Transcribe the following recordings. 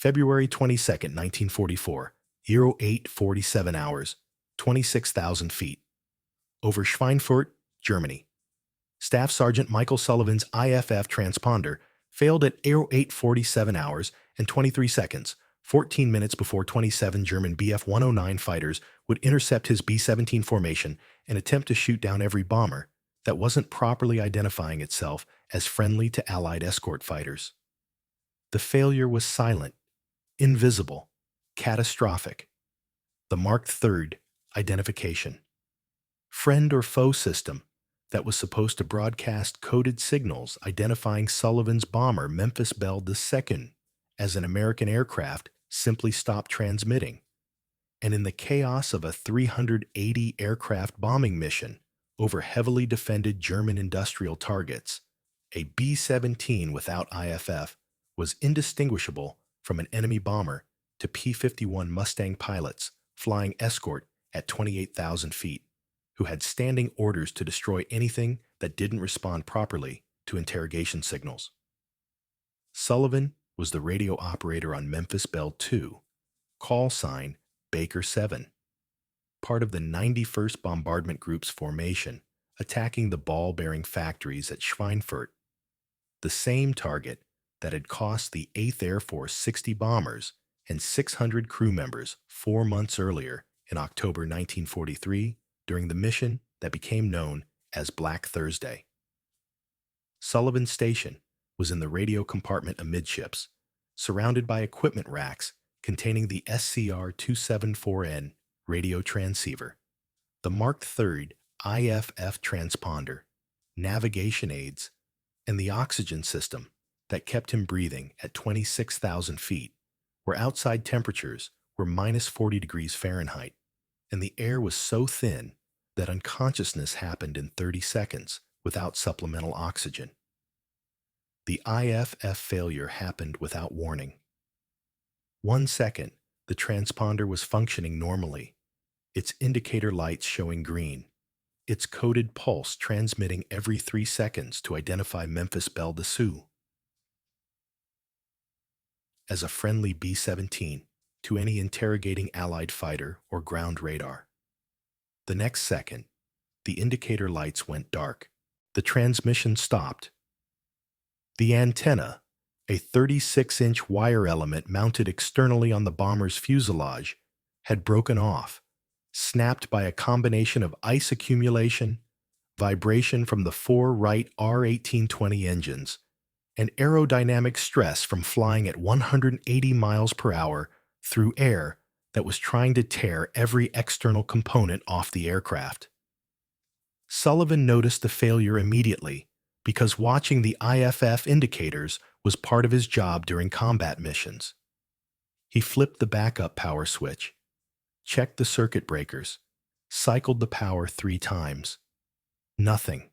February 22nd, 1944, 08:47 hours, 26,000 feet. Over Schweinfurt, Germany. Staff Sergeant Michael Sullivan's IFF transponder failed at 08:47 hours and 23 seconds, 14 minutes before 27 German Bf-109 fighters would intercept his B-17 formation and attempt to shoot down every bomber that wasn't properly identifying itself as friendly to Allied escort fighters. The failure was silent, invisible, catastrophic. The Mark III identification. Friend or foe system that was supposed to broadcast coded signals identifying Sullivan's bomber Memphis Belle II as an American aircraft simply stopped transmitting. And in the chaos of a 380 aircraft bombing mission over heavily defended German industrial targets, a B-17 without IFF was indistinguishable from an enemy bomber to P-51 Mustang pilots flying escort at 28,000 feet, who had standing orders to destroy anything that didn't respond properly to interrogation signals. Sullivan was the radio operator on Memphis Belle II, call sign Baker 7, part of the 91st Bombardment Group's formation attacking the ball-bearing factories at Schweinfurt, the same target that had cost the 8th Air Force 60 bombers and 600 crew members 4 months earlier in October 1943 during the mission that became known as Black Thursday. Sullivan's station was in the radio compartment amidships, surrounded by equipment racks containing the SCR-274N radio transceiver, the Mark III IFF transponder, navigation aids, and the oxygen system that kept him breathing at 26,000 feet, where outside temperatures were minus 40 degrees Fahrenheit, and the air was so thin that unconsciousness happened in 30 seconds without supplemental oxygen. The IFF failure happened without warning. 1 second, the transponder was functioning normally, its indicator lights showing green, its coded pulse transmitting every 3 seconds to identify Memphis Belle II as a friendly B-17 to any interrogating Allied fighter or ground radar. The next second, the indicator lights went dark. The transmission stopped. The antenna, a 36-inch wire element mounted externally on the bomber's fuselage, had broken off, snapped by a combination of ice accumulation, vibration from the 4 right R-1820 engines, and aerodynamic stress from flying at 180 miles per hour through air that was trying to tear every external component off the aircraft. Sullivan noticed the failure immediately because watching the IFF indicators was part of his job during combat missions. He flipped the backup power switch, checked the circuit breakers, cycled the power 3 times. Nothing.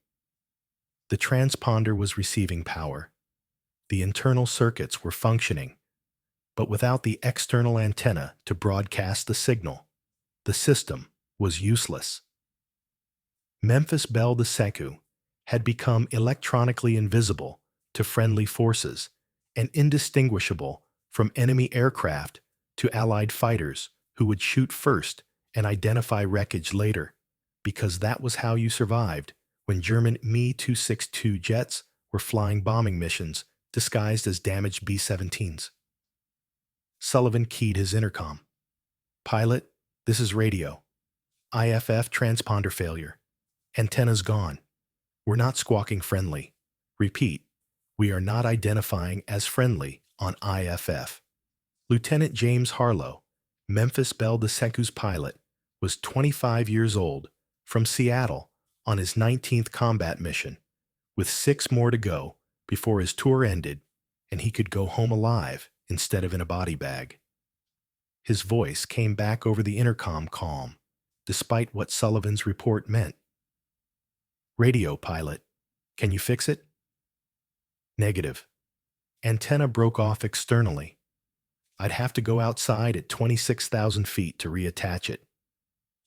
The transponder was receiving power. The internal circuits were functioning, but without the external antenna to broadcast the signal, the system was useless. Memphis Belle II had become electronically invisible to friendly forces and indistinguishable from enemy aircraft to Allied fighters who would shoot first and identify wreckage later, because that was how you survived when German Me-262 jets were flying bombing missions disguised as damaged B-17s. Sullivan keyed his intercom. "Pilot, this is radio. IFF transponder failure. Antenna's gone. We're not squawking friendly. Repeat, we are not identifying as friendly on IFF." Lieutenant James Harlow, Memphis Belle II's pilot, was 25 years old, from Seattle, on his 19th combat mission, with 6 more to go before his tour ended and he could go home alive instead of in a body bag. His voice came back over the intercom calm, despite what Sullivan's report meant. "Radio, pilot. Can you fix it?" "Negative. Antenna broke off externally. I'd have to go outside at 26,000 feet to reattach it.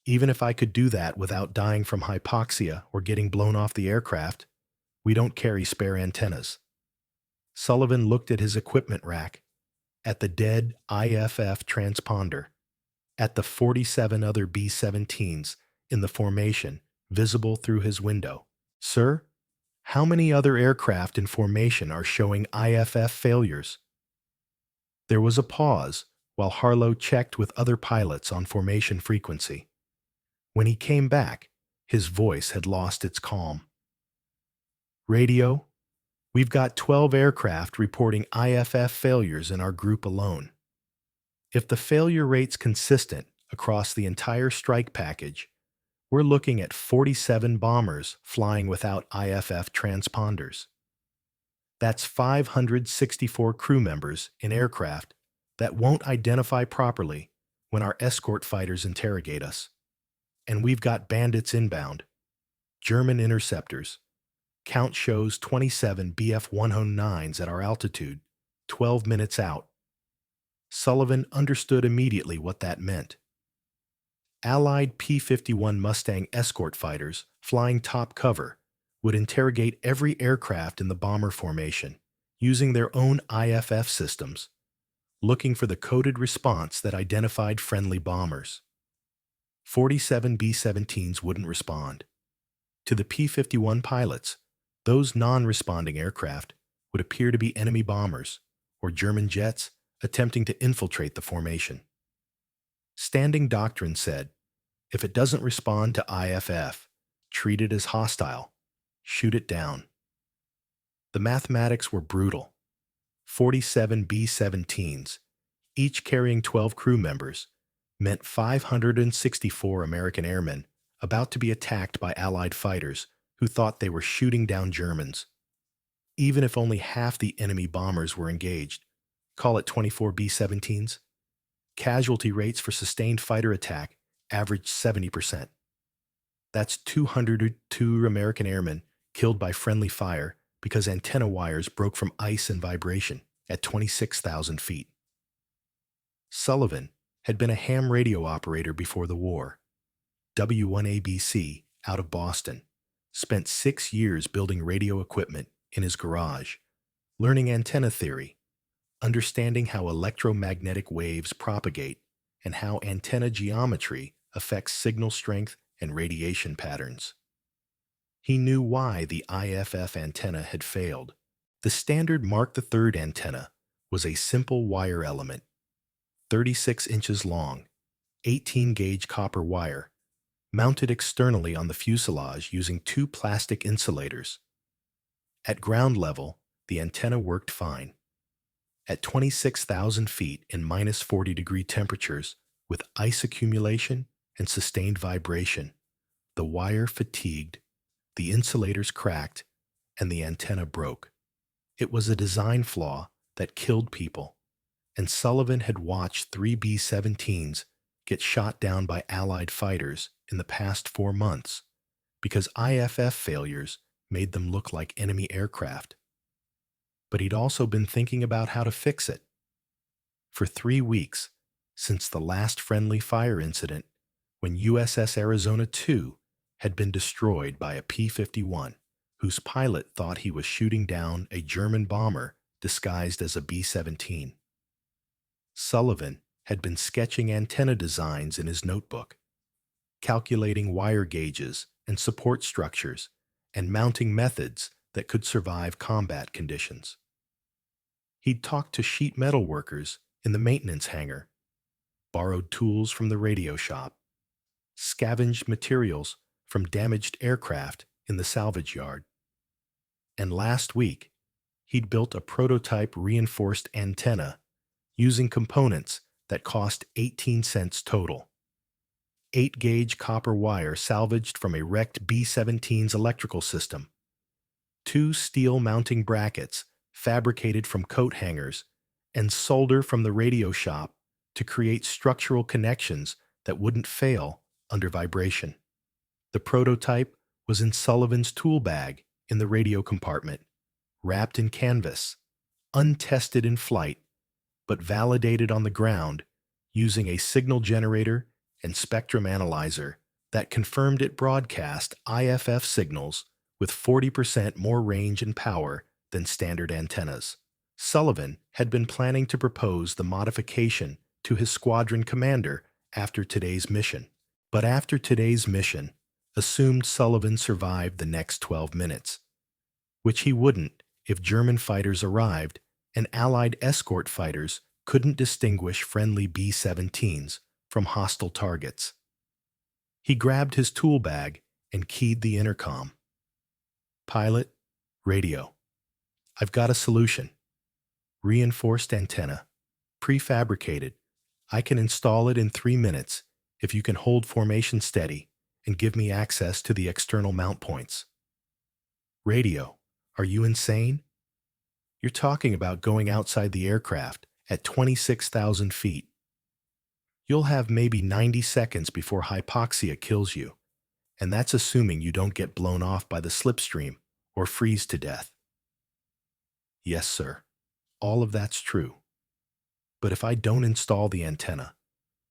Even if I could do that without dying from hypoxia or getting blown off the aircraft, we don't carry spare antennas." Sullivan looked at his equipment rack, at the dead IFF transponder, at the 47 other B-17s in the formation visible through his window. Sir, how many other aircraft in formation are showing IFF failures? There was a pause while Harlow checked with other pilots on formation frequency. When he came back, his voice had lost its calm. Radio, we've got 12 aircraft reporting IFF failures in our group alone. If the failure rate's consistent across the entire strike package, we're looking at 47 bombers flying without IFF transponders. That's 564 crew members in aircraft that won't identify properly when our escort fighters interrogate us. And we've got bandits inbound, German interceptors. Count shows 27 Bf-109s at our altitude, 12 minutes out. Sullivan understood immediately what that meant. Allied P-51 Mustang escort fighters, flying top cover, would interrogate every aircraft in the bomber formation, using their own IFF systems, looking for the coded response that identified friendly bombers. 47 B-17s wouldn't respond. To the P-51 pilots, those non-responding aircraft would appear to be enemy bombers or German jets attempting to infiltrate the formation. Standing doctrine said, if it doesn't respond to IFF, treat it as hostile, shoot it down. The mathematics were brutal. 47 B-17s, each carrying 12 crew members, meant 564 American airmen about to be attacked by Allied fighters who thought they were shooting down Germans. Even if only half the enemy bombers were engaged, call it 24 B-17s, casualty rates for sustained fighter attack averaged 70%. That's 202 American airmen killed by friendly fire because antenna wires broke from ice and vibration at 26,000 feet. Sullivan had been a ham radio operator before the war. W1ABC, out of Boston, spent 6 years building radio equipment in his garage, learning antenna theory, understanding how electromagnetic waves propagate and how antenna geometry affects signal strength and radiation patterns. He knew why the IFF antenna had failed. The standard Mark III antenna was a simple wire element, 36 inches long, 18-gauge copper wire, mounted externally on the fuselage using 2 plastic insulators. At ground level, the antenna worked fine. At 26,000 feet in minus 40-degree temperatures, with ice accumulation and sustained vibration, the wire fatigued, the insulators cracked, and the antenna broke. It was a design flaw that killed people, and Sullivan had watched 3 B-17s get shot down by Allied fighters in the past 4 months because IFF failures made them look like enemy aircraft. But he'd also been thinking about how to fix it. For 3 weeks, since the last friendly fire incident, when USS Arizona II had been destroyed by a P-51, whose pilot thought he was shooting down a German bomber disguised as a B-17. Sullivan had been sketching antenna designs in his notebook, calculating wire gauges and support structures, and mounting methods that could survive combat conditions. He'd talked to sheet metal workers in the maintenance hangar, borrowed tools from the radio shop, scavenged materials from damaged aircraft in the salvage yard. And last week, he'd built a prototype reinforced antenna using components that cost 18 cents total. 8-gauge copper wire salvaged from a wrecked B-17's electrical system, 2 steel mounting brackets fabricated from coat hangers, and solder from the radio shop to create structural connections that wouldn't fail under vibration. The prototype was in Sullivan's tool bag in the radio compartment, wrapped in canvas, untested in flight, but validated on the ground using a signal generator and spectrum analyzer that confirmed it broadcast IFF signals with 40% more range and power than standard antennas. Sullivan had been planning to propose the modification to his squadron commander after today's mission. But after today's mission, assumed Sullivan survived the next 12 minutes, which he wouldn't if German fighters arrived and Allied escort fighters couldn't distinguish friendly B-17s from hostile targets. He grabbed his tool bag and keyed the intercom. "Pilot, radio. I've got a solution. Reinforced antenna. Prefabricated. I can install it in 3 minutes if you can hold formation steady and give me access to the external mount points." "Radio, are you insane? You're talking about going outside the aircraft at 26,000 feet. You'll have maybe 90 seconds before hypoxia kills you, and that's assuming you don't get blown off by the slipstream or freeze to death." "Yes, sir. All of that's true. But if I don't install the antenna,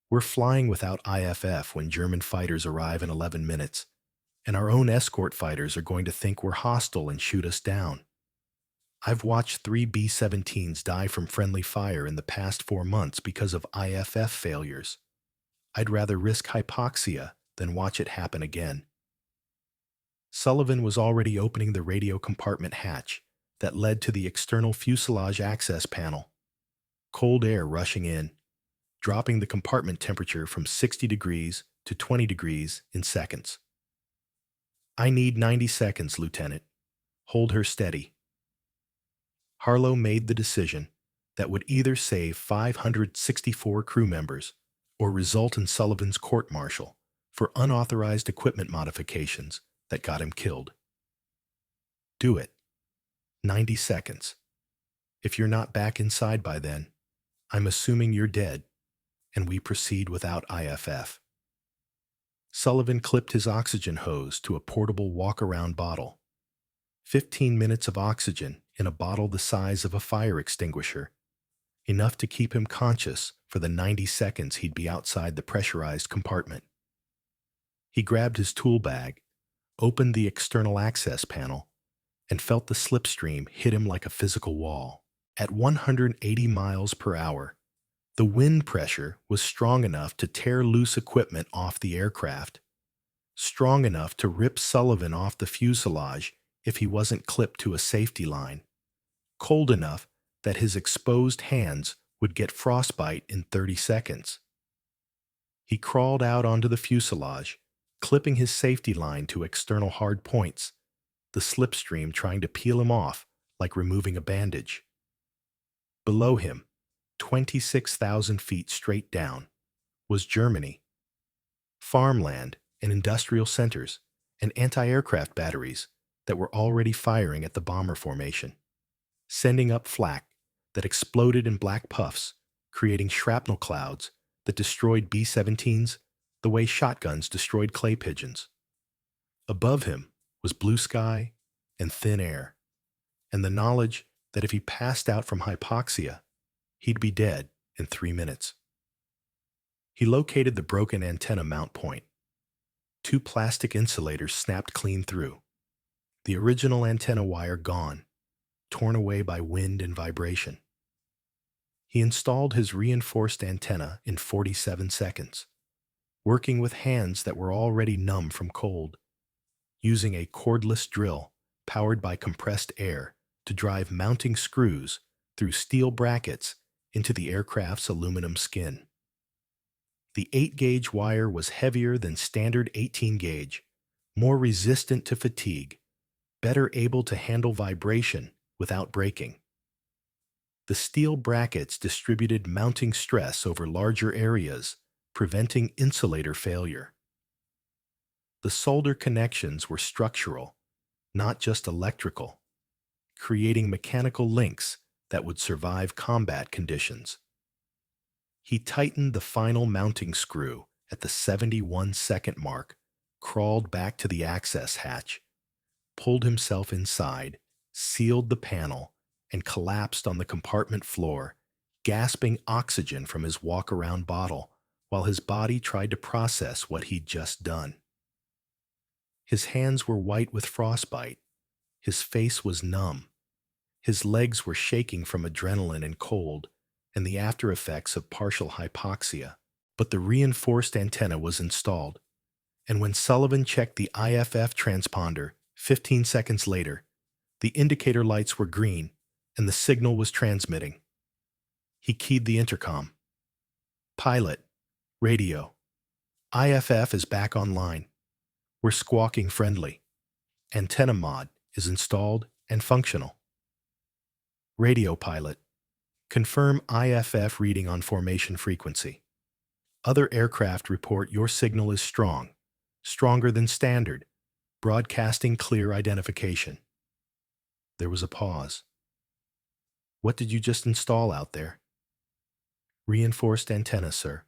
we're flying without IFF when German fighters arrive in 11 minutes, and our own escort fighters are going to think we're hostile and shoot us down. I've watched 3 B-17s die from friendly fire in the past 4 months because of IFF failures. I'd rather risk hypoxia than watch it happen again." Sullivan was already opening the radio compartment hatch that led to the external fuselage access panel. Cold air rushing in, dropping the compartment temperature from 60 degrees to 20 degrees in seconds. "I need 90 seconds, Lieutenant. Hold her steady." Harlow made the decision that would either save 564 crew members or result in Sullivan's court-martial for unauthorized equipment modifications that got him killed. "Do it. 90 seconds. If you're not back inside by then, I'm assuming you're dead, and we proceed without IFF." Sullivan clipped his oxygen hose to a portable walk-around bottle. 15 minutes of oxygen in a bottle the size of a fire extinguisher, enough to keep him conscious for the 90 seconds he'd be outside the pressurized compartment. He grabbed his tool bag, opened the external access panel, and felt the slipstream hit him like a physical wall. At 180 miles per hour, the wind pressure was strong enough to tear loose equipment off the aircraft, strong enough to rip Sullivan off the fuselage if he wasn't clipped to a safety line, cold enough that his exposed hands would get frostbite in 30 seconds. He crawled out onto the fuselage, clipping his safety line to external hard points, the slipstream trying to peel him off like removing a bandage. Below him, 26,000 feet straight down, was Germany. Farmland and industrial centers and anti-aircraft batteries that were already firing at the bomber formation, sending up flak that exploded in black puffs, creating shrapnel clouds that destroyed B-17s the way shotguns destroyed clay pigeons. Above him was blue sky and thin air, and the knowledge that if he passed out from hypoxia, he'd be dead in 3 minutes. He located the broken antenna mount point. 2 plastic insulators snapped clean through. The original antenna wire gone, torn away by wind and vibration. He installed his reinforced antenna in 47 seconds, working with hands that were already numb from cold, using a cordless drill powered by compressed air to drive mounting screws through steel brackets into the aircraft's aluminum skin. The 8-gauge wire was heavier than standard 18-gauge, more resistant to fatigue, better able to handle vibration without breaking. The steel brackets distributed mounting stress over larger areas, preventing insulator failure. The solder connections were structural, not just electrical, creating mechanical links that would survive combat conditions. He tightened the final mounting screw at the 71-second mark, crawled back to the access hatch, pulled himself inside, sealed the panel, and collapsed on the compartment floor, gasping oxygen from his walk-around bottle while his body tried to process what he'd just done. His hands were white with frostbite. His face was numb. His legs were shaking from adrenaline and cold, and the after effects of partial hypoxia. But the reinforced antenna was installed, and when Sullivan checked the IFF transponder 15 seconds later, the indicator lights were green and the signal was transmitting. He keyed the intercom. "Pilot, radio. IFF is back online. We're squawking friendly. Antenna mod is installed and functional." "Radio pilot. Confirm IFF reading on formation frequency. Other aircraft report your signal is strong, stronger than standard, broadcasting clear identification." There was a pause. "What did you just install out there?" "Reinforced antenna, sir.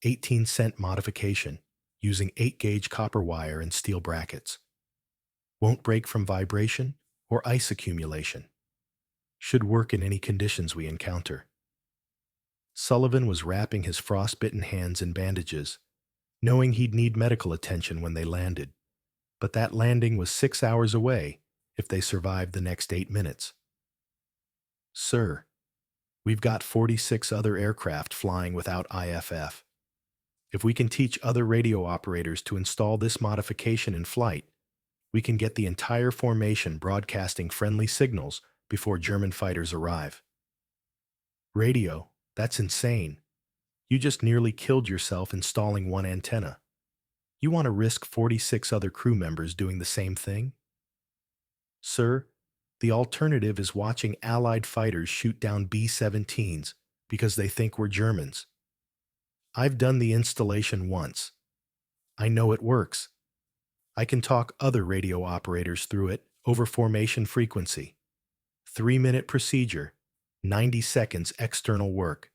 18-cent modification, using 8-gauge copper wire and steel brackets. Won't break from vibration or ice accumulation. Should work in any conditions we encounter." Sullivan was wrapping his frostbitten hands in bandages, knowing he'd need medical attention when they landed. But that landing was 6 hours away if they survived the next 8 minutes. "Sir, we've got 46 other aircraft flying without IFF. If we can teach other radio operators to install this modification in flight, we can get the entire formation broadcasting friendly signals before German fighters arrive." "Radio, that's insane. You just nearly killed yourself installing one antenna. You want to risk 46 other crew members doing the same thing?" "Sir, the alternative is watching Allied fighters shoot down B-17s because they think we're Germans. I've done the installation once. I know it works. I can talk other radio operators through it over formation frequency. 3-minute procedure, 90 seconds external work.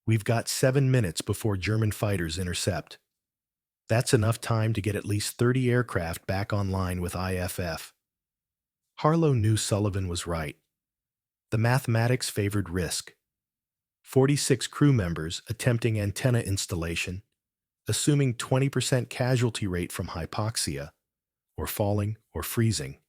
We've got 7 minutes before German fighters intercept. That's enough time to get at least 30 aircraft back online with IFF." Harlow knew Sullivan was right. The mathematics favored risk. 46 crew members attempting antenna installation, assuming 20% casualty rate from hypoxia, or falling or freezing,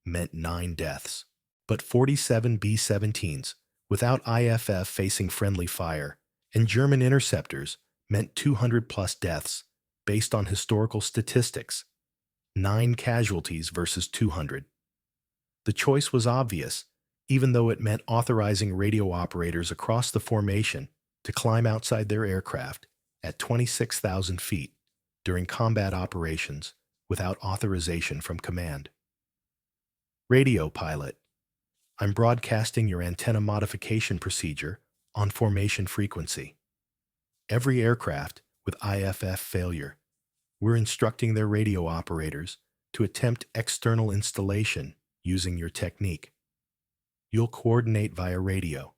meant 9 deaths. But 47 B-17s, without IFF facing friendly fire, and German interceptors meant 200-plus deaths, based on historical statistics. 9 casualties versus 200. The choice was obvious, even though it meant authorizing radio operators across the formation to climb outside their aircraft at 26,000 feet during combat operations without authorization from command. "Radio pilot, I'm broadcasting your antenna modification procedure on formation frequency. Every aircraft with IFF failure, we're instructing their radio operators to attempt external installation using your technique. You'll coordinate via radio.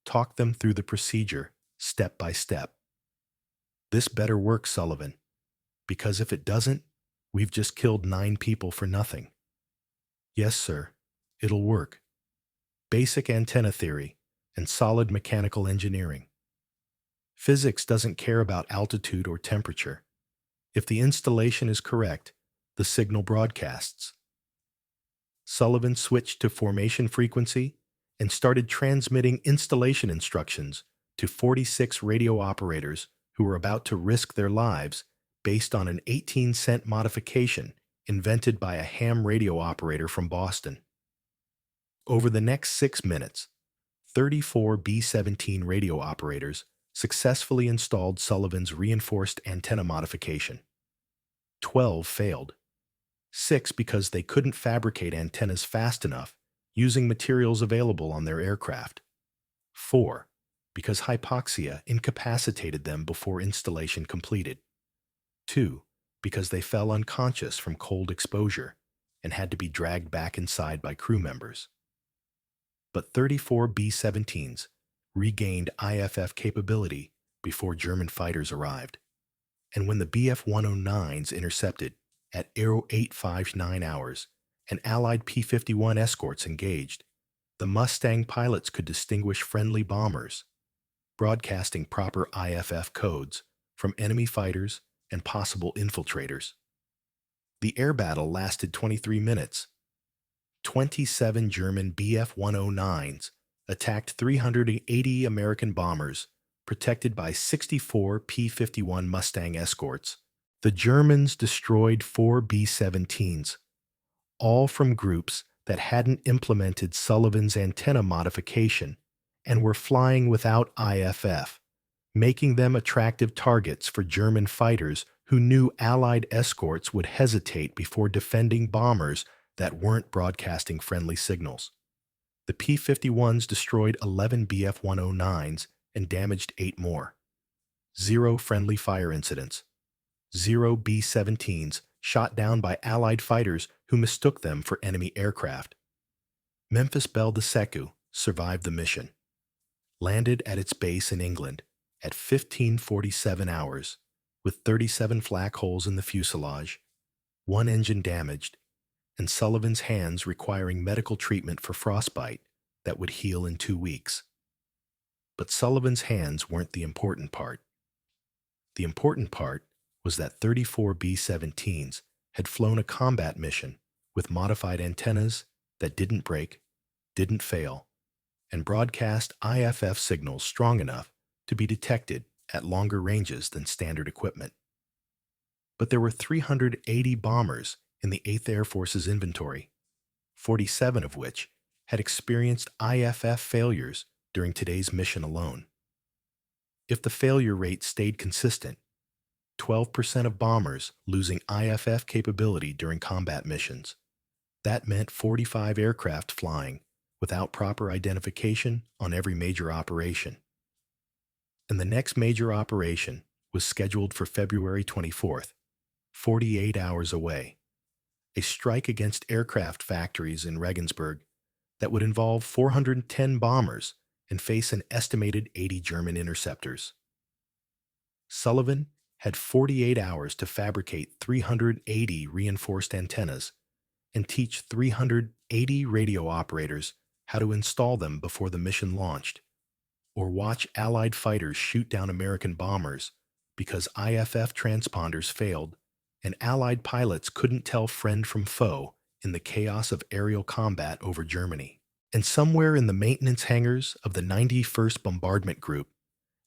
Talk them through the procedure, step by step. This better work, Sullivan, because if it doesn't, we've just killed 9 people for nothing." "Yes, sir. It'll work. Basic antenna theory and solid mechanical engineering. Physics doesn't care about altitude or temperature. If the installation is correct, the signal broadcasts." Sullivan switched to formation frequency and started transmitting installation instructions to 46 radio operators who were about to risk their lives based on an 18-cent modification invented by a ham radio operator from Boston. Over the next 6 minutes, 34 B-17 radio operators successfully installed Sullivan's reinforced antenna modification. 12 failed. 6 because they couldn't fabricate antennas fast enough using materials available on their aircraft. 4 because hypoxia incapacitated them before installation completed. 2 because they fell unconscious from cold exposure and had to be dragged back inside by crew members. But 34 B-17s regained IFF capability before German fighters arrived. And when the Bf-109s intercepted at 0859 hours and Allied P-51 escorts engaged, the Mustang pilots could distinguish friendly bombers, broadcasting proper IFF codes from enemy fighters and possible infiltrators. The air battle lasted 23 minutes. 27 German Bf-109s attacked 380 American bombers, protected by 64 P-51 Mustang escorts. The Germans destroyed 4 B-17s, all from groups that hadn't implemented Sullivan's antenna modification and were flying without IFF, making them attractive targets for German fighters who knew Allied escorts would hesitate before defending bombers that weren't broadcasting friendly signals. The P-51s destroyed 11 Bf-109s and damaged 8 more. 0 friendly fire incidents. 0 B-17s shot down by Allied fighters who mistook them for enemy aircraft. Memphis Belle-de-Secu survived the mission, landed at its base in England at 15:47 hours, with 37 flak holes in the fuselage, 1 engine damaged, and Sullivan's hands requiring medical treatment for frostbite that would heal in 2 weeks. But Sullivan's hands weren't the important part. The important part was that 34 B-17s had flown a combat mission with modified antennas that didn't break, didn't fail, and broadcast IFF signals strong enough to be detected at longer ranges than standard equipment. But there were 380 bombers in the 8th Air Force's inventory, 47 of which had experienced IFF failures during today's mission alone. If the failure rate stayed consistent, 12% of bombers losing IFF capability during combat missions. That meant 45 aircraft flying without proper identification on every major operation. And the next major operation was scheduled for February 24th, 48 hours away. A strike against aircraft factories in Regensburg that would involve 410 bombers and face an estimated 80 German interceptors. Sullivan had 48 hours to fabricate 380 reinforced antennas and teach 380 radio operators how to install them before the mission launched, or watch Allied fighters shoot down American bombers because IFF transponders failed and Allied pilots couldn't tell friend from foe in the chaos of aerial combat over Germany. And somewhere in the maintenance hangars of the 91st Bombardment Group,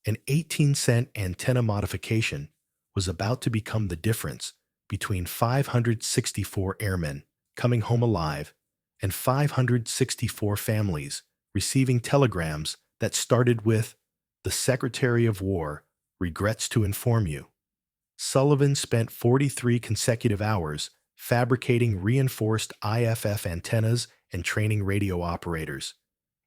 an 18-cent antenna modification was about to become the difference between 564 airmen coming home alive and 564 families receiving telegrams that started with, "The Secretary of War regrets to inform you." Sullivan spent 43 consecutive hours fabricating reinforced IFF antennas and training radio operators,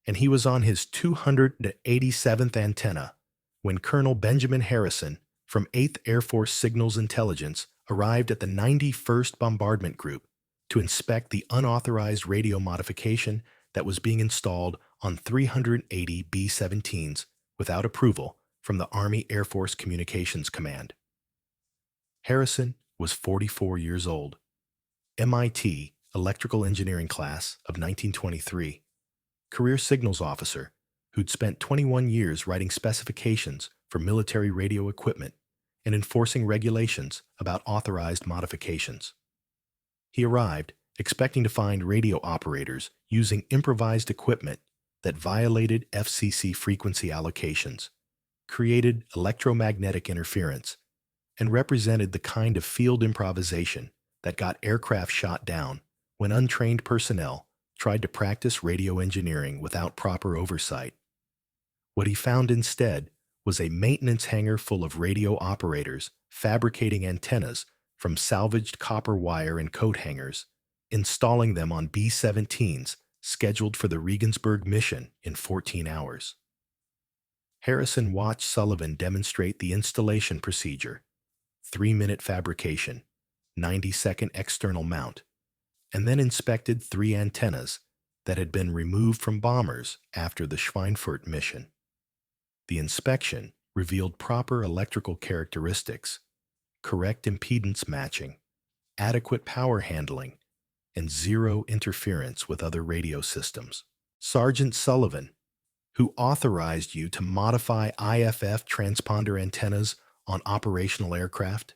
and he was on his 287th antenna when Colonel Benjamin Harrison from 8th Air Force Signals Intelligence arrived at the 91st Bombardment Group to inspect the unauthorized radio modification that was being installed on 380 B-17s without approval from the Army Air Force Communications Command. Harrison was 44 years old, MIT Electrical Engineering class of 1923, career signals officer who'd spent 21 years writing specifications for military radio equipment and enforcing regulations about authorized modifications. He arrived expecting to find radio operators using improvised equipment that violated FCC frequency allocations, created electromagnetic interference, and represented the kind of field improvisation that got aircraft shot down when untrained personnel tried to practice radio engineering without proper oversight. What he found instead was a maintenance hangar full of radio operators fabricating antennas from salvaged copper wire and coat hangers, installing them on B-17s scheduled for the Regensburg mission in 14 hours. Harrison watched Sullivan demonstrate the installation procedure: 3-minute fabrication, 90-second external mount, and then inspected 3 antennas that had been removed from bombers after the Schweinfurt mission. The inspection revealed proper electrical characteristics, correct impedance matching, adequate power handling, and 0 interference with other radio systems. Sergeant Sullivan, who authorized you to modify IFF transponder antennas on operational aircraft?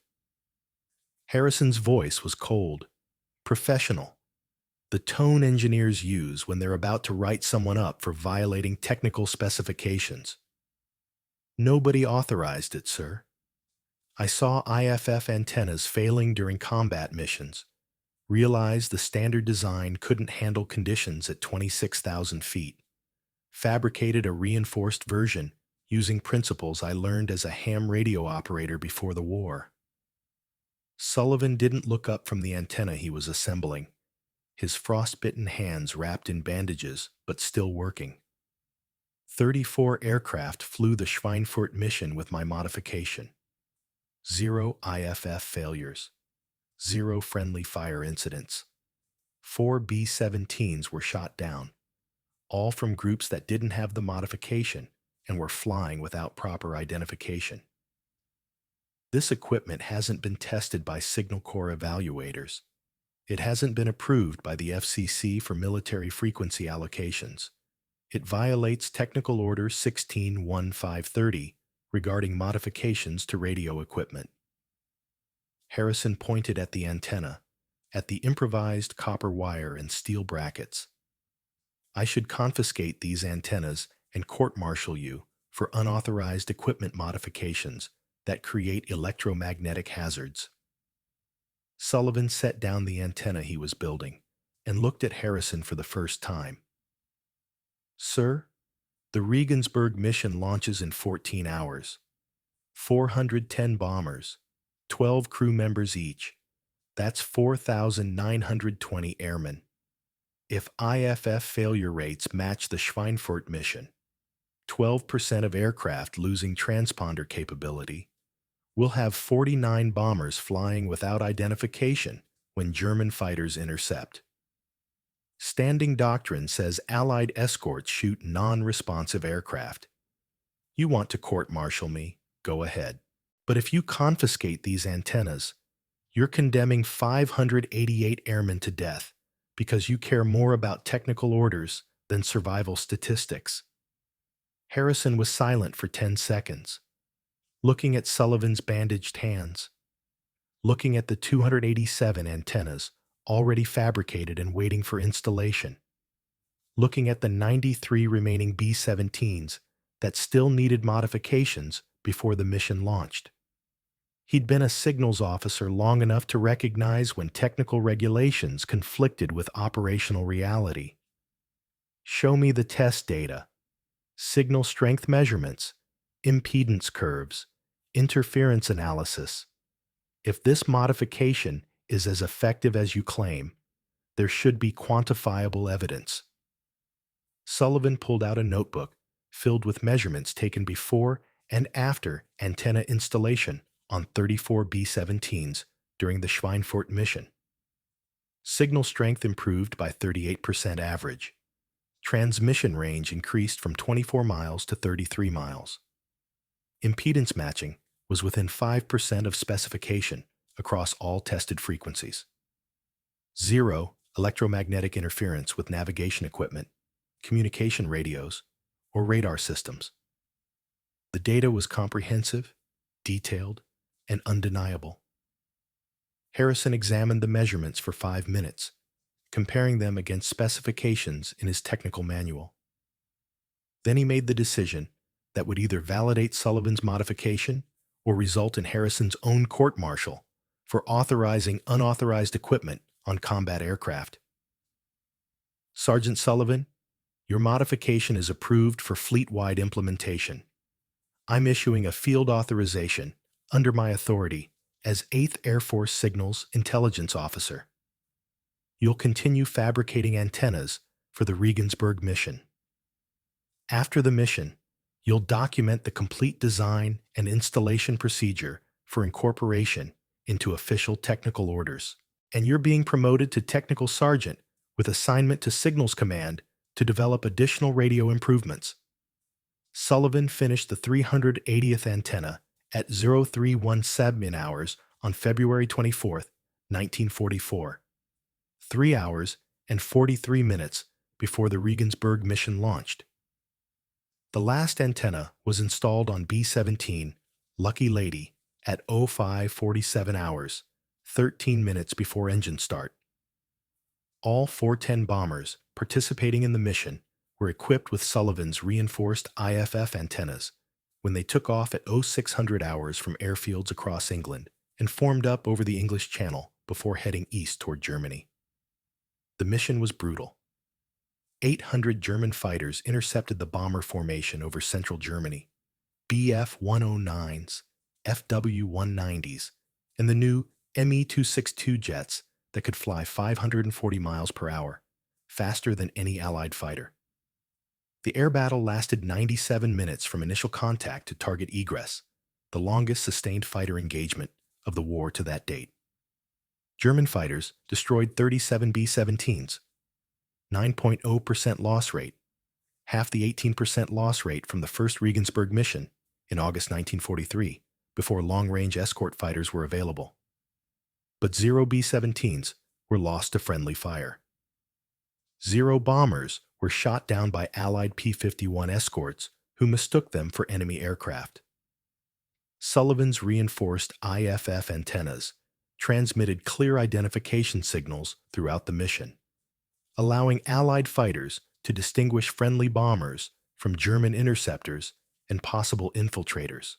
Harrison's voice was cold, professional, The tone engineers use when they're about to write someone up for violating technical specifications. Nobody authorized it, sir. I saw IFF antennas failing during combat missions, realized the standard design couldn't handle conditions at 26,000 feet, fabricated a reinforced version using principles I learned as a ham radio operator before the war. Sullivan didn't look up from the antenna he was assembling, his frostbitten hands wrapped in bandages but still working. 34 aircraft flew the Schweinfurt mission with my modification. 0 IFF failures. 0 friendly fire incidents. 4 B-17s were shot down, all from groups that didn't have the modification and were flying without proper identification. This equipment hasn't been tested by Signal Corps evaluators. It hasn't been approved by the FCC for military frequency allocations. It violates Technical Order 16-1530 regarding modifications to radio equipment. Harrison pointed at the antenna, at the improvised copper wire and steel brackets. I should confiscate these antennas and court-martial you for unauthorized equipment modifications that create electromagnetic hazards. Sullivan set down the antenna he was building and looked at Harrison for the first time. Sir, the Regensburg mission launches in 14 hours. 410 bombers, 12 crew members each. That's 4,920 airmen. If IFF failure rates match the Schweinfurt mission, 12% of aircraft losing transponder capability, we'll have 49 bombers flying without identification when German fighters intercept. Standing doctrine says Allied escorts shoot non-responsive aircraft. You want to court-martial me? Go ahead. But if you confiscate these antennas, you're condemning 588 airmen to death because you care more about technical orders than survival statistics. Harrison was silent for 10 seconds, looking at Sullivan's bandaged hands, looking at the 287 antennas already fabricated and waiting for installation, looking at the 93 remaining B-17s that still needed modifications before the mission launched. He'd been a signals officer long enough to recognize when technical regulations conflicted with operational reality. Show me the test data, signal strength measurements, impedance curves, interference analysis. If this modification is as effective as you claim, there should be quantifiable evidence. Sullivan pulled out a notebook filled with measurements taken before and after antenna installation on 34 B-17s during the Schweinfurt mission. Signal strength improved by 38% average. Transmission range increased from 24 miles to 33 miles. Impedance matching was within 5% of specification across all tested frequencies. 0 electromagnetic interference with navigation equipment, communication radios, or radar systems. The data was comprehensive, detailed, and undeniable. Harrison examined the measurements for 5 minutes, comparing them against specifications in his technical manual. Then he made the decision that would either validate Sullivan's modification or result in Harrison's own court-martial for authorizing unauthorized equipment on combat aircraft. Sergeant Sullivan, your modification is approved for fleet-wide implementation. I'm issuing a field authorization under my authority as 8th Air Force Signals Intelligence Officer. You'll continue fabricating antennas for the Regensburg mission. After the mission, you'll document the complete design and installation procedure for incorporation into official technical orders. And you're being promoted to Technical Sergeant with assignment to Signals Command to develop additional radio improvements. Sullivan finished the 380th antenna at 0317 hours on February 24, 1944, 3 hours and 43 minutes before the Regensburg mission launched. The last antenna was installed on B-17 Lucky Lady at 0547 hours, 13 minutes before engine start. All 410 bombers participating in the mission were equipped with Sullivan's reinforced IFF antennas when they took off at 0600 hours from airfields across England and formed up over the English Channel before heading east toward Germany. The mission was brutal. 800 German fighters intercepted the bomber formation over central Germany. Bf-109s, FW-190s, and the new Me-262 jets that could fly 540 miles per hour, faster than any Allied fighter. The air battle lasted 97 minutes from initial contact to target egress, the longest sustained fighter engagement of the war to that date. German fighters destroyed 37 B-17s, 9.0% loss rate, half the 18% loss rate from the first Regensburg mission in August 1943, before long-range escort fighters were available. But 0 B-17s were lost to friendly fire. 0 bombers were shot down by Allied P-51 escorts who mistook them for enemy aircraft. Sullivan's reinforced IFF antennas transmitted clear identification signals throughout the mission, allowing Allied fighters to distinguish friendly bombers from German interceptors and possible infiltrators.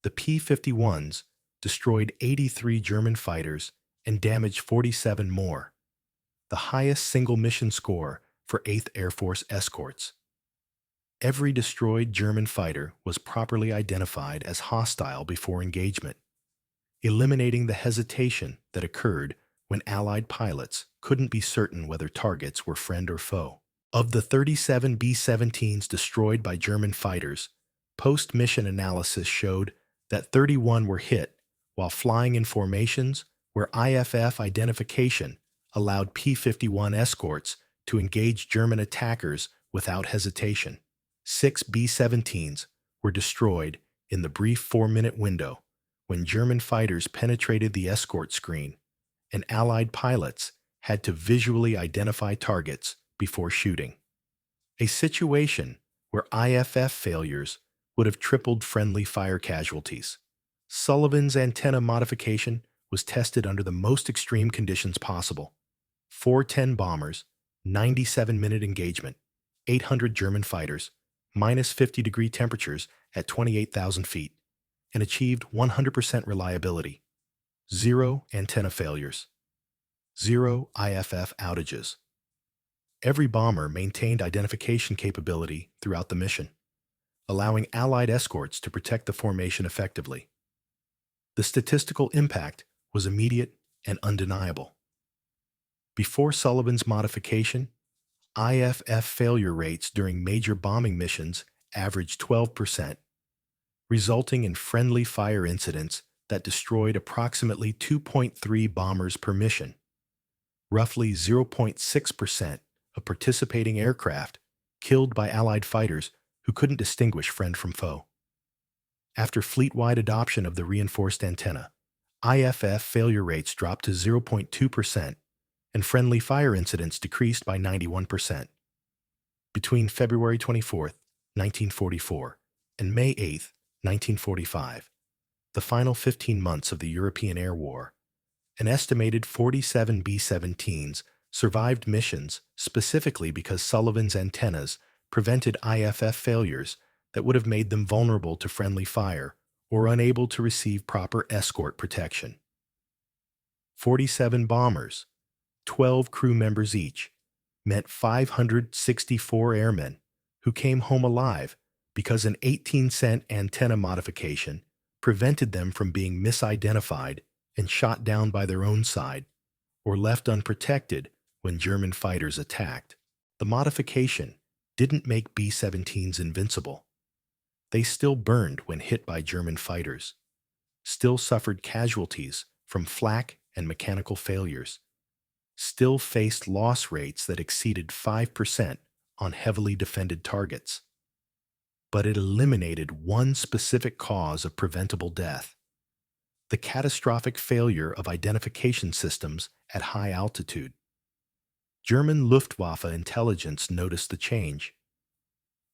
The P-51s destroyed 83 German fighters and damaged 47 more, the highest single mission score for 8th Air Force escorts. Every destroyed German fighter was properly identified as hostile before engagement, eliminating the hesitation that occurred when Allied pilots couldn't be certain whether targets were friend or foe. Of the 37 B-17s destroyed by German fighters, post-mission analysis showed that 31 were hit while flying in formations where IFF identification allowed P-51 escorts to engage German attackers without hesitation. 6 B-17s were destroyed in the brief 4-minute window when German fighters penetrated the escort screen and Allied pilots had to visually identify targets before shooting. A situation where IFF failures would have tripled friendly fire casualties. Sullivan's antenna modification was tested under the most extreme conditions possible. 410 bombers, 97-minute engagement, 800 German fighters, minus 50-degree temperatures at 28,000 feet, and achieved 100% reliability. 0 antenna failures. 0 IFF outages. Every bomber maintained identification capability throughout the mission, allowing Allied escorts to protect the formation effectively. The statistical impact was immediate and undeniable. Before Sullivan's modification, IFF failure rates during major bombing missions averaged 12%, resulting in friendly fire incidents that destroyed approximately 2.3 bombers per mission. Roughly 0.6% of participating aircraft killed by Allied fighters who couldn't distinguish friend from foe. After fleet-wide adoption of the reinforced antenna, IFF failure rates dropped to 0.2%, and friendly fire incidents decreased by 91%. Between February 24, 1944, and May 8, 1945, the final 15 months of the European Air War, an estimated 47 B-17s survived missions specifically because Sullivan's antennas prevented IFF failures that would have made them vulnerable to friendly fire or unable to receive proper escort protection. 47 bombers, 12 crew members each, meant 564 airmen who came home alive because an 18-cent antenna modification prevented them from being misidentified and shot down by their own side or left unprotected when German fighters attacked. The modification didn't make B-17s invincible. They still burned when hit by German fighters, still suffered casualties from flak and mechanical failures, still faced loss rates that exceeded 5% on heavily defended targets. But it eliminated one specific cause of preventable death: the catastrophic failure of identification systems at high altitude. German Luftwaffe intelligence noticed the change.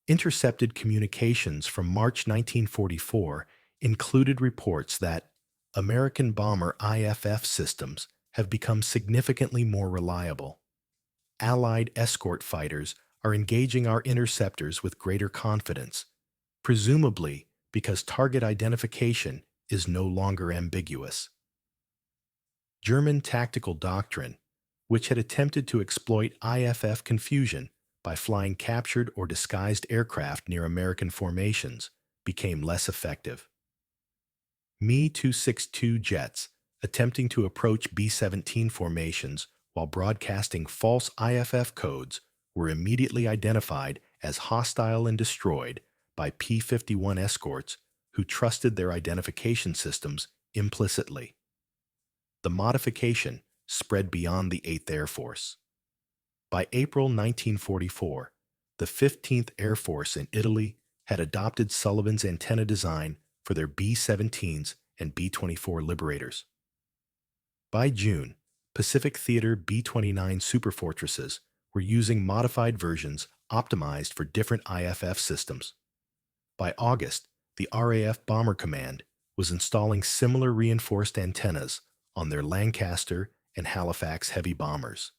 Intercepted communications from March 1944 included reports that American bomber IFF systems have become significantly more reliable. Allied escort fighters are engaging our interceptors with greater confidence, presumably because target identification is no longer ambiguous. German tactical doctrine, which had attempted to exploit IFF confusion by flying captured or disguised aircraft near American formations, became less effective. Me-262 jets attempting to approach B-17 formations while broadcasting false IFF codes were immediately identified as hostile and destroyed by P-51 escorts who trusted their identification systems implicitly. The modification spread beyond the 8th Air Force. By April 1944, the 15th Air Force in Italy had adopted Sullivan's antenna design for their B-17s and B-24 Liberators. By June, Pacific Theater B-29 Superfortresses were using modified versions optimized for different IFF systems. By August, the RAF Bomber Command was installing similar reinforced antennas on their Lancaster and Halifax heavy bombers.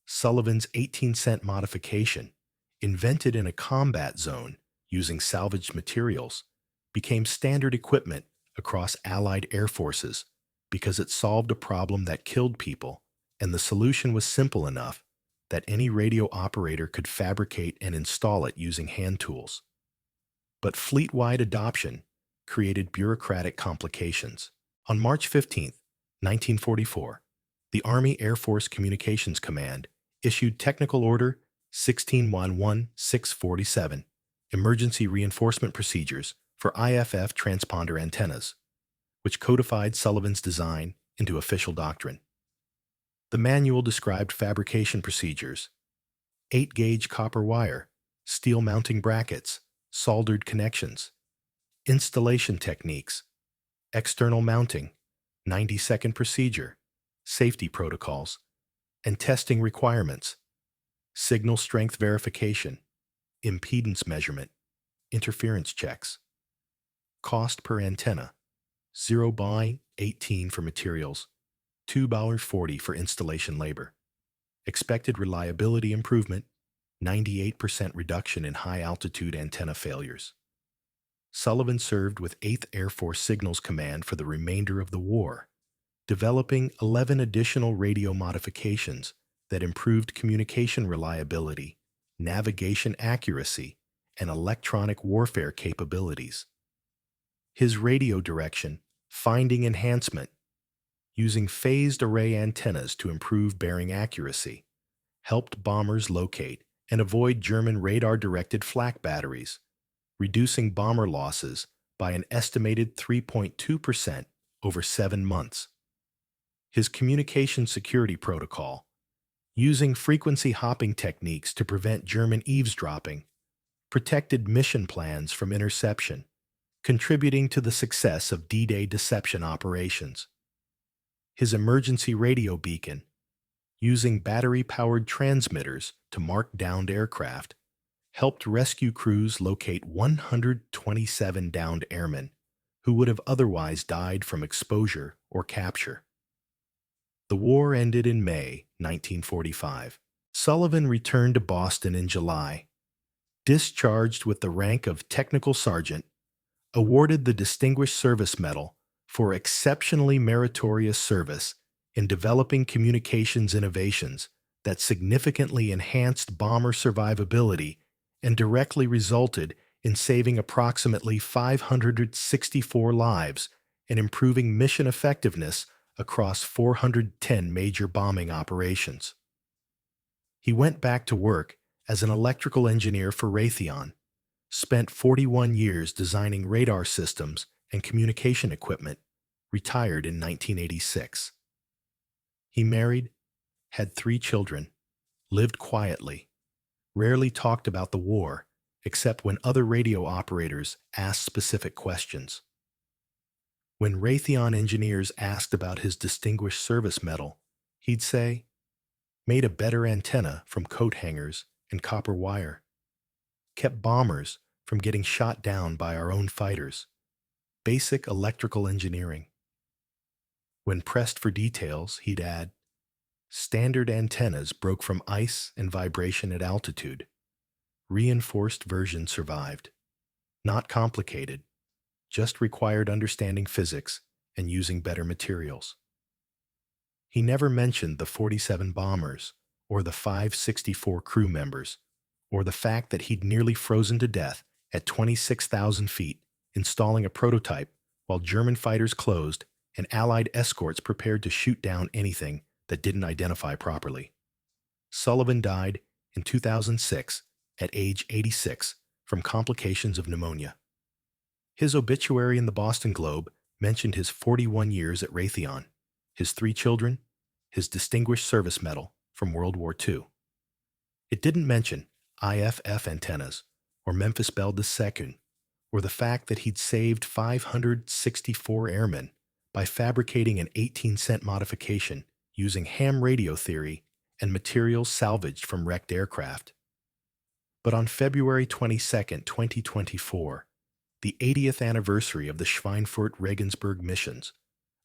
Sullivan's 18-cent modification, invented in a combat zone using salvaged materials, became standard equipment across Allied air forces because it solved a problem that killed people, and the solution was simple enough that any radio operator could fabricate and install it using hand tools. But fleet-wide adoption created bureaucratic complications. On March 15, 1944, the Army Air Force Communications Command issued Technical Order 16-11647, Emergency Reinforcement Procedures for IFF transponder antennas, which codified Sullivan's design into official doctrine. The manual described fabrication procedures: 8-gauge copper wire, steel mounting brackets, soldered connections, installation techniques, external mounting, 90-second procedure, safety protocols, and testing requirements, signal strength verification, impedance measurement, interference checks. Cost per antenna: $0.18 for materials, $2.40 for installation labor. Expected reliability improvement: 98% reduction in high-altitude antenna failures. Sullivan served with 8th Air Force Signals Command for the remainder of the war, developing 11 additional radio modifications that improved communication reliability, navigation accuracy, and electronic warfare capabilities. His radio direction, finding enhancement, using phased array antennas to improve bearing accuracy, helped bombers locate and avoid German radar-directed flak batteries, reducing bomber losses by an estimated 3.2% over 7 months. His communication security protocol, using frequency hopping techniques to prevent German eavesdropping, protected mission plans from interception, contributing to the success of D-Day deception operations. His emergency radio beacon, using battery-powered transmitters to mark downed aircraft, helped rescue crews locate 127 downed airmen who would have otherwise died from exposure or capture. The war ended in May 1945. Sullivan returned to Boston in July, discharged with the rank of Technical Sergeant, awarded the Distinguished Service Medal for exceptionally meritorious service in developing communications innovations that significantly enhanced bomber survivability and directly resulted in saving approximately 564 lives and improving mission effectiveness across 410 major bombing operations. He went back to work as an electrical engineer for Raytheon, spent 41 years designing radar systems and communication equipment, retired in 1986. He married, had 3 children, lived quietly, rarely talked about the war except when other radio operators asked specific questions. When Raytheon engineers asked about his Distinguished Service Medal, he'd say, "Made a better antenna from coat hangers and copper wire. Kept bombers from getting shot down by our own fighters. Basic electrical engineering." When pressed for details, he'd add, Standard antennas broke from ice and vibration at altitude. Reinforced version survived. Not complicated, just required understanding physics and using better materials. He never mentioned the 47 bombers, or the 564 crew members, or the fact that he'd nearly frozen to death at 26,000 feet, installing a prototype while German fighters closed and Allied escorts prepared to shoot down anything that didn't identify properly. Sullivan died in 2006 at age 86 from complications of pneumonia. His obituary in the Boston Globe mentioned his 41 years at Raytheon, his 3 children, his Distinguished Service Medal from World War II. It didn't mention IFF antennas or Memphis Belle II, or the fact that he'd saved 564 airmen by fabricating an 18-cent modification using ham radio theory and materials salvaged from wrecked aircraft. But on February 22, 2024, the 80th anniversary of the Schweinfurt Regensburg missions,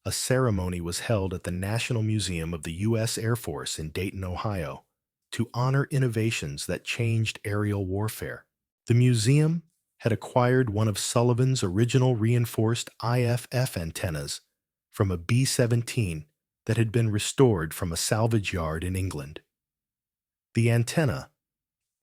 a ceremony was held at the National Museum of the U.S. Air Force in Dayton, Ohio, to honor innovations that changed aerial warfare. The museum had acquired one of Sullivan's original reinforced IFF antennas from a B-17 that had been restored from a salvage yard in England. The antenna,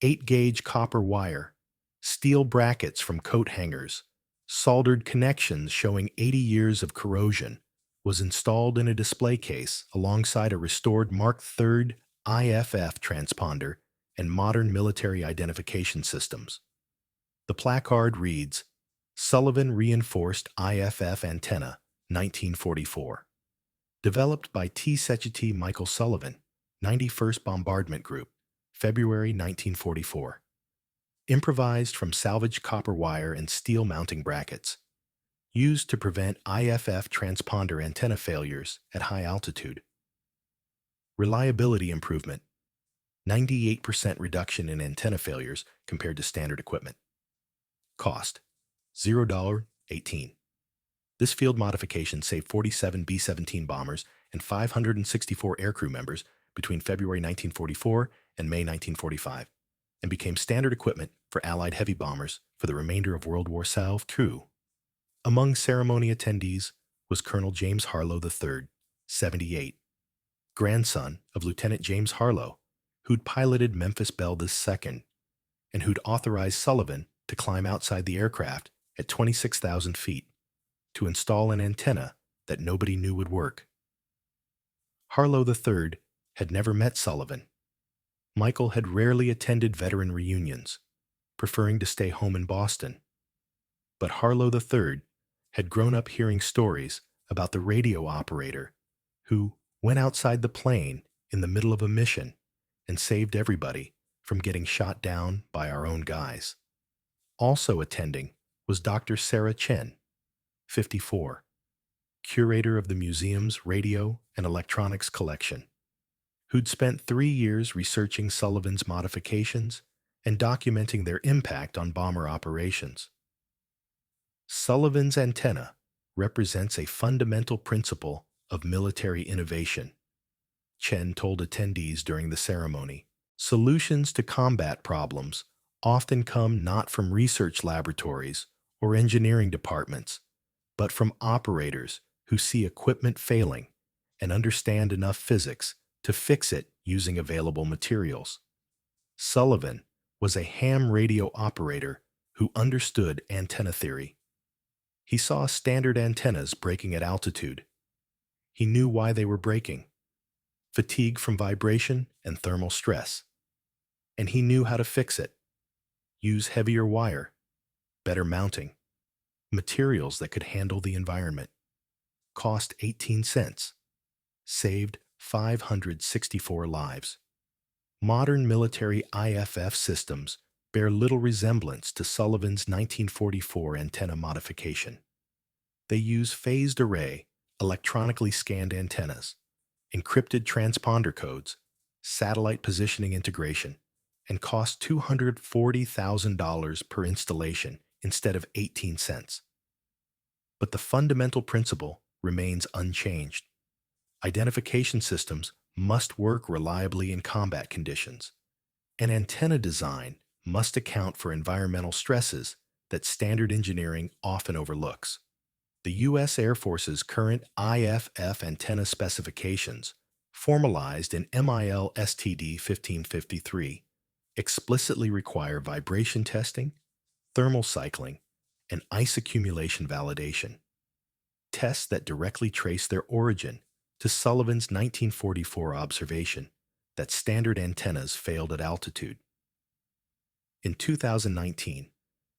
8-gauge copper wire, steel brackets from coat hangers, soldered connections showing 80 years of corrosion, was installed in a display case alongside a restored Mark III IFF transponder and modern military identification systems. The placard reads, Sullivan Reinforced IFF Antenna, 1944. Developed by T. Sechetty Michael Sullivan, 91st Bombardment Group, February 1944. Improvised from salvaged copper wire and steel mounting brackets. Used to prevent IFF transponder antenna failures at high altitude. Reliability improvement. 98% reduction in antenna failures compared to standard equipment. Cost, $0.18. This field modification saved 47 B-17 bombers and 564 aircrew members between February 1944 and May 1945, and became standard equipment for Allied heavy bombers for the remainder of World War II. Among ceremony attendees was Colonel James Harlow III, 78, grandson of Lieutenant James Harlow, who'd piloted Memphis Belle II, and who'd authorized Sullivan to climb outside the aircraft at 26,000 feet to install an antenna that nobody knew would work. Harlow III had never met Sullivan. Michael had rarely attended veteran reunions, preferring to stay home in Boston. But Harlow III had grown up hearing stories about the radio operator who went outside the plane in the middle of a mission and saved everybody from getting shot down by our own guys. Also attending was Dr. Sarah Chen, 54, curator of the museum's radio and electronics collection, who'd spent 3 years researching Sullivan's modifications and documenting their impact on bomber operations. Sullivan's antenna represents a fundamental principle of military innovation, Chen told attendees during the ceremony. Solutions to combat problems often come not from research laboratories or engineering departments, but from operators who see equipment failing and understand enough physics to fix it using available materials. Sullivan was a ham radio operator who understood antenna theory. He saw standard antennas breaking at altitude. He knew why they were breaking: fatigue from vibration and thermal stress. And he knew how to fix it. Use heavier wire, better mounting, materials that could handle the environment. Cost 18 cents. Saved 564 lives. Modern military IFF systems bear little resemblance to Sullivan's 1944 antenna modification. They use phased array, electronically scanned antennas, encrypted transponder codes, satellite positioning integration, and cost $240,000 per installation instead of 18 cents. But the fundamental principle remains unchanged. Identification systems must work reliably in combat conditions. An antenna design must account for environmental stresses that standard engineering often overlooks. The U.S. Air Force's current IFF antenna specifications, formalized in MIL STD 1553, explicitly require vibration testing, thermal cycling, and ice accumulation validation, tests that directly trace their origin to Sullivan's 1944 observation that standard antennas failed at altitude. In 2019,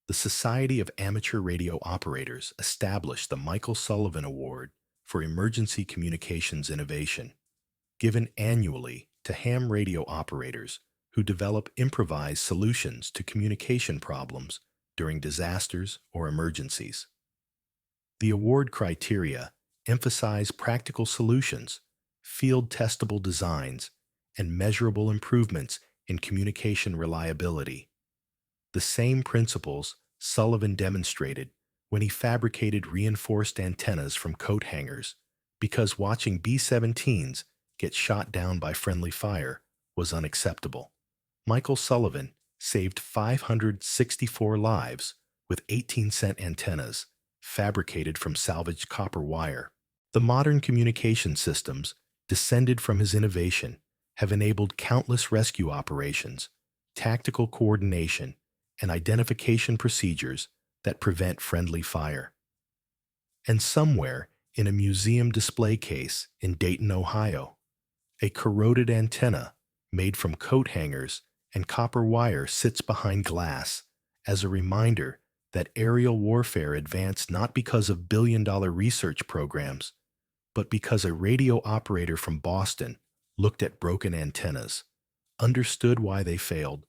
the Society of Amateur Radio Operators established the Michael Sullivan Award for Emergency Communications Innovation, given annually to ham radio operators who develop improvised solutions to communication problems during disasters or emergencies. The award criteria emphasize practical solutions, field-testable designs, and measurable improvements in communication reliability. The same principles Sullivan demonstrated when he fabricated reinforced antennas from coat hangers, because watching B-17s get shot down by friendly fire was unacceptable. Michael Sullivan saved 564 lives with 18-cent antennas fabricated from salvaged copper wire. The modern communication systems descended from his innovation have enabled countless rescue operations, tactical coordination, and identification procedures that prevent friendly fire. And somewhere in a museum display case in Dayton, Ohio, a corroded antenna made from coat hangers and copper wire sits behind glass as a reminder that aerial warfare advanced not because of billion-dollar research programs, but because a radio operator from Boston looked at broken antennas, understood why they failed,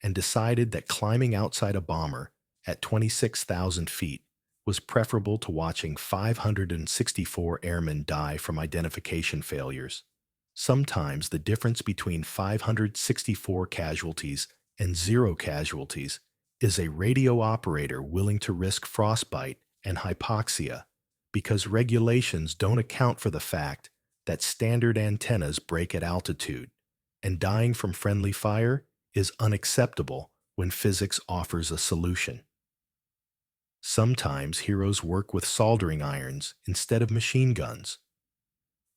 and decided that climbing outside a bomber at 26,000 feet was preferable to watching 564 airmen die from identification failures. Sometimes the difference between 564 casualties and 0 casualties is a radio operator willing to risk frostbite and hypoxia because regulations don't account for the fact that standard antennas break at altitude, and dying from friendly fire is unacceptable when physics offers a solution. Sometimes heroes work with soldering irons instead of machine guns.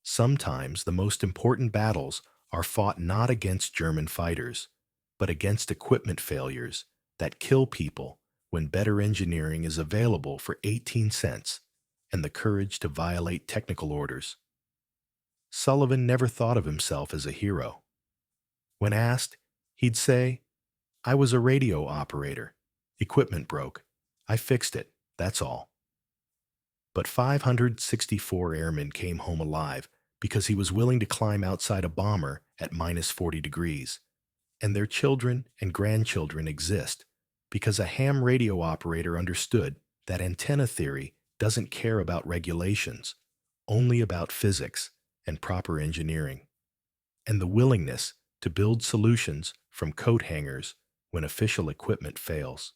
Sometimes the most important battles are fought not against German fighters, but against equipment failures that kill people when better engineering is available for 18 cents and the courage to violate technical orders. Sullivan never thought of himself as a hero. When asked, he'd say, "I was a radio operator. Equipment broke. I fixed it, that's all." But 564 airmen came home alive because he was willing to climb outside a bomber at minus 40 degrees. And their children and grandchildren exist because a ham radio operator understood that antenna theory doesn't care about regulations, only about physics and proper engineering, and the willingness to build solutions from coat hangers when official equipment fails.